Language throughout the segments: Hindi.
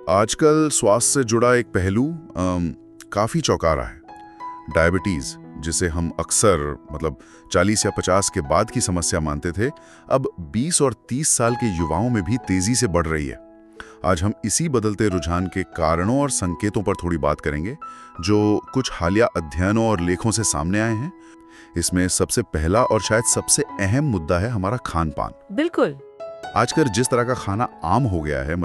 आजकल स्वास्थ्य से जुड़ा एक पहलू काफ़ी चौंका रहा है। डायबिटीज़, जिसे हम अक्सर 40 या 50 के बाद की समस्या मानते थे, अब 20 और 30 साल के युवाओं में भी तेज़ी से बढ़ रही है। आज हम इसी बदलते रुझान के कारणों और संकेतों पर थोड़ी बात करेंगे, जो कुछ हालिया अध्ययनों और लेखों से सामने आए हैं। इसमें सबसे पहला और शायद सबसे अहम मुद्दा है हमारा खान पान। बिल्कुल। आजकल जिस तरह का खाना आम हो गया है,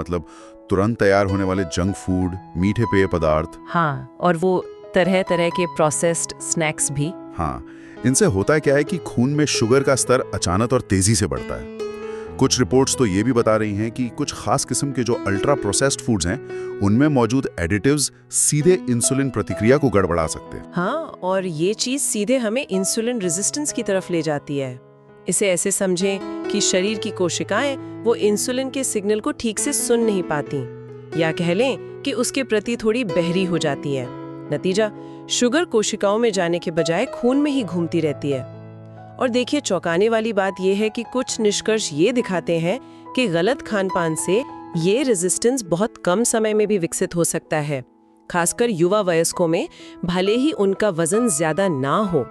तुरंत तैयार होने वाले जंक फूड, मीठे पेय पदार्थ, हाँ, और वो तरह तरह के प्रोसेस्ड स्नैक्स भी। हाँ, इनसे होता क्या है कि खून में शुगर का स्तर अचानक और तेजी से बढ़ता है। कुछ रिपोर्ट्स तो ये भी बता रही हैं कि कुछ खास किस्म के जो अल्ट्रा प्रोसेस्ड फूड्स हैं, उनमें मौजूद एडिटिव्स सीधे इंसुलिन प्रतिक्रिया को गड़बड़ा सकते हैं। हाँ, और ये चीज सीधे हमें इंसुलिन रेजिस्टेंस की तरफ ले जाती है। इसे ऐसे समझें कि शरीर की कोशिकाएं वो इंसुलिन के सिग्नल को ठीक से सुन नहीं पाती, या कह लें कि उसके प्रति थोड़ी बहरी हो जाती है। नतीजा, शुगर कोशिकाओं में जाने के बजाय खून में ही घूमती रहती है। और देखिए, चौंकाने वाली बात यह है कि कुछ निष्कर्ष ये दिखाते हैं कि गलत खान-पान से ये रेजिस्टेंस बहुत कम समय में भी विकसित हो सकता है, खासकर युवा वयस्कों में, भले ही उनका वजन ज्यादा ना हो।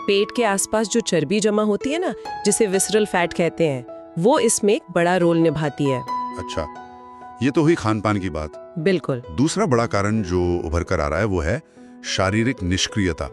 पेट के आसपास जो चर्बी जमा होती है ना, जिसे विसरल फैट कहते हैं, वो इसमें एक बड़ा रोल निभाती है। अच्छा, ये तो हुई खान पान की बात। बिल्कुल। दूसरा बड़ा कारण जो उभर कर आ रहा है वो है शारीरिक निष्क्रियता।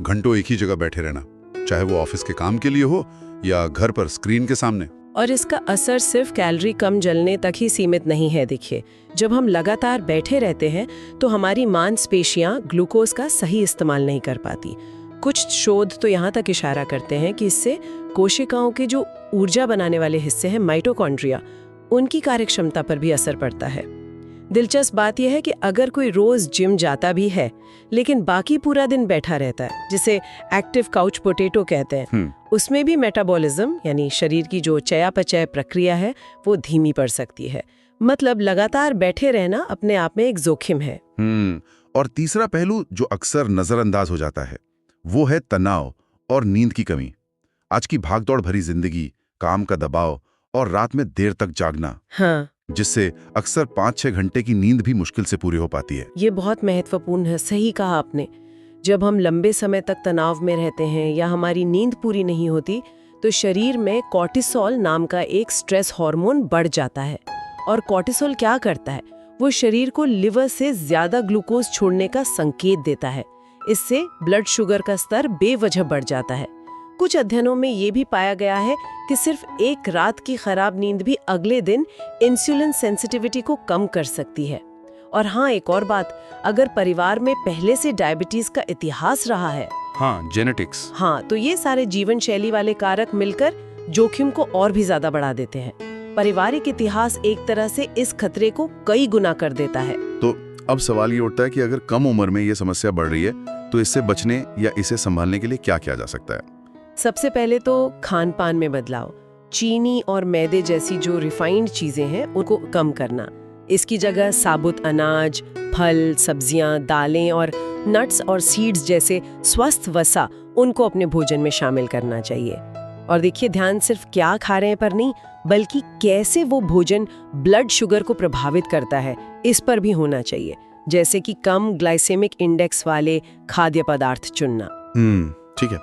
घंटों एक ही जगह बैठे रहना, चाहे वो ऑफिस के काम के लिए हो या घर पर स्क्रीन के सामने। और इसका असर सिर्फ कैलोरी कम जलने तक ही सीमित नहीं है। देखिए, जब हम लगातार बैठे रहते हैं तो हमारी मांसपेशियां ग्लूकोज का सही इस्तेमाल नहीं कर पाती। कुछ शोध तो यहाँ तक इशारा करते हैं कि इससे कोशिकाओं के जो ऊर्जा बनाने वाले हिस्से हैं, माइटोकॉन्ड्रिया, उनकी कार्यक्षमता पर भी असर पड़ता है। दिलचस्प बात यह है कि अगर कोई रोज जिम जाता भी है लेकिन बाकी पूरा दिन बैठा रहता है, जिसे एक्टिव काउच पोटैटो कहते हैं, उसमें भी मेटाबॉलिज्म यानी शरीर की जो चयापचय प्रक्रिया है वो धीमी पड़ सकती है। लगातार बैठे रहना अपने आप में एक जोखिम है। और तीसरा पहलू जो अक्सर नजरअंदाज हो जाता है वो है तनाव और नींद की कमी। आज की भागदौड़ भरी जिंदगी, काम का दबाव और रात में देर तक जागना, हाँ, जिससे अक्सर 5-6 घंटे की नींद भी मुश्किल से पूरी हो पाती है। ये बहुत महत्वपूर्ण है, सही कहा आपने। जब हम लंबे समय तक तनाव में रहते हैं या हमारी नींद पूरी नहीं होती, तो शरीर में कॉर्टिसोल नाम का एक स्ट्रेस हार्मोन बढ़ जाता है। और कॉर्टिसोल क्या करता है? वो शरीर को लिवर से ज्यादा ग्लूकोज छोड़ने का संकेत देता है। इससे ब्लड शुगर का स्तर बेवजह बढ़ जाता है। कुछ अध्ययनों में ये भी पाया गया है कि सिर्फ एक रात की खराब नींद भी अगले दिन इंसुलिन सेंसिटिविटी को कम कर सकती है। और हाँ, एक और बात, अगर परिवार में पहले से डायबिटीज का इतिहास रहा है, हाँ, जेनेटिक्स, हाँ, तो ये सारे जीवन शैली वाले कारक मिलकर जोखिम को और भी ज्यादा बढ़ा देते हैं। पारिवारिक इतिहास एक तरह से इस खतरे को कई गुना कर देता है। तो अब सवाल ये उठता है कि अगर कम उम्र में ये समस्या बढ़ रही है तो इससे बचने या इसे संभालने के लिए क्या किया जा सकता है? सबसे पहले तो खान पान में बदलाव। चीनी और मैदे जैसी जो रिफाइंड चीजें हैं उनको कम करना। इसकी जगह साबुत अनाज, फल, सब्जियां, दालें और नट्स और सीड्स जैसे स्वस्थ वसा उनको अपने भोजन में शामिल करना चाहिए। और देखिए, ध्यान सिर्फ क्या खा रहे हैं पर नहीं, बल्कि कैसे वो भोजन ब्लड शुगर को प्रभावित करता है, इस पर भी होना चाहिए। जैसे कि कम ग्लाइसेमिक इंडेक्स वाले खाद्य पदार्थ चुनना। ठीक है।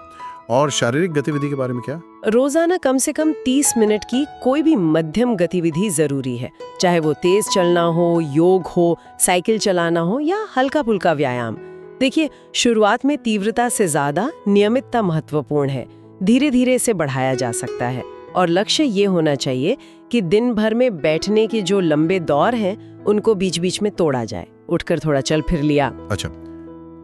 और शारीरिक गतिविधि के बारे में क्या? रोजाना कम से कम 30 मिनट की कोई भी मध्यम गतिविधि जरूरी है, चाहे वो तेज चलना हो, योग हो, साइकिल चलाना हो या हल्का फुल्का व्यायाम। देखिए, शुरुआत में तीव्रता से ज्यादा नियमितता महत्वपूर्ण है। धीरे धीरे इसे बढ़ाया जा सकता है। और लक्ष्य ये होना चाहिए कि दिन भर में बैठने के जो लंबे दौर हैं उनको बीच बीच में तोड़ा जाए। उठकर थोड़ा चल फिर लिया। अच्छा,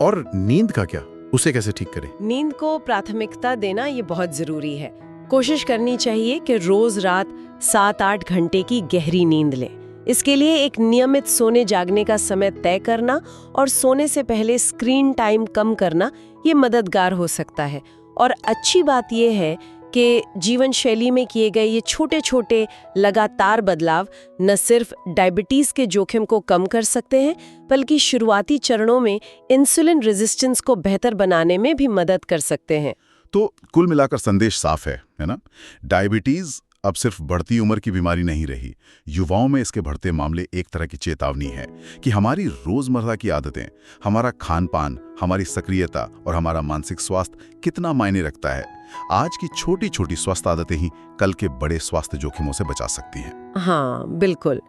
और नींद का क्या? उसे कैसे ठीक करें? नींद को प्राथमिकता देना ये बहुत जरूरी है। कोशिश करनी चाहिए कि रोज रात 7-8 घंटे की गहरी नींद लें। इसके लिए एक नियमित सोने जागने का समय तय करना और सोने से पहले स्क्रीन टाइम कम करना ये मददगार हो सकता है। और अच्छी बात यह है कि जीवन शैली में किए गए ये छोटे छोटे लगातार बदलाव न सिर्फ डायबिटीज के जोखिम को कम कर सकते हैं, बल्कि शुरुआती चरणों में इंसुलिन रेजिस्टेंस को बेहतर बनाने में भी मदद कर सकते हैं। तो कुल मिलाकर संदेश साफ है ना? डायबिटीज अब सिर्फ बढ़ती उम्र की बीमारी नहीं रही, युवाओं में इसके बढ़ते मामले एक तरह की चेतावनी है कि हमारी रोजमर्रा की आदतें, हमारा खान-पान, हमारी सक्रियता और हमारा मानसिक स्वास्थ्य कितना मायने रखता है। आज की छोटी-छोटी स्वास्थ्य आदतें ही कल के बड़े स्वास्थ्य जोखिमों से बचा सकती हैं। हाँ, बिल्कुल।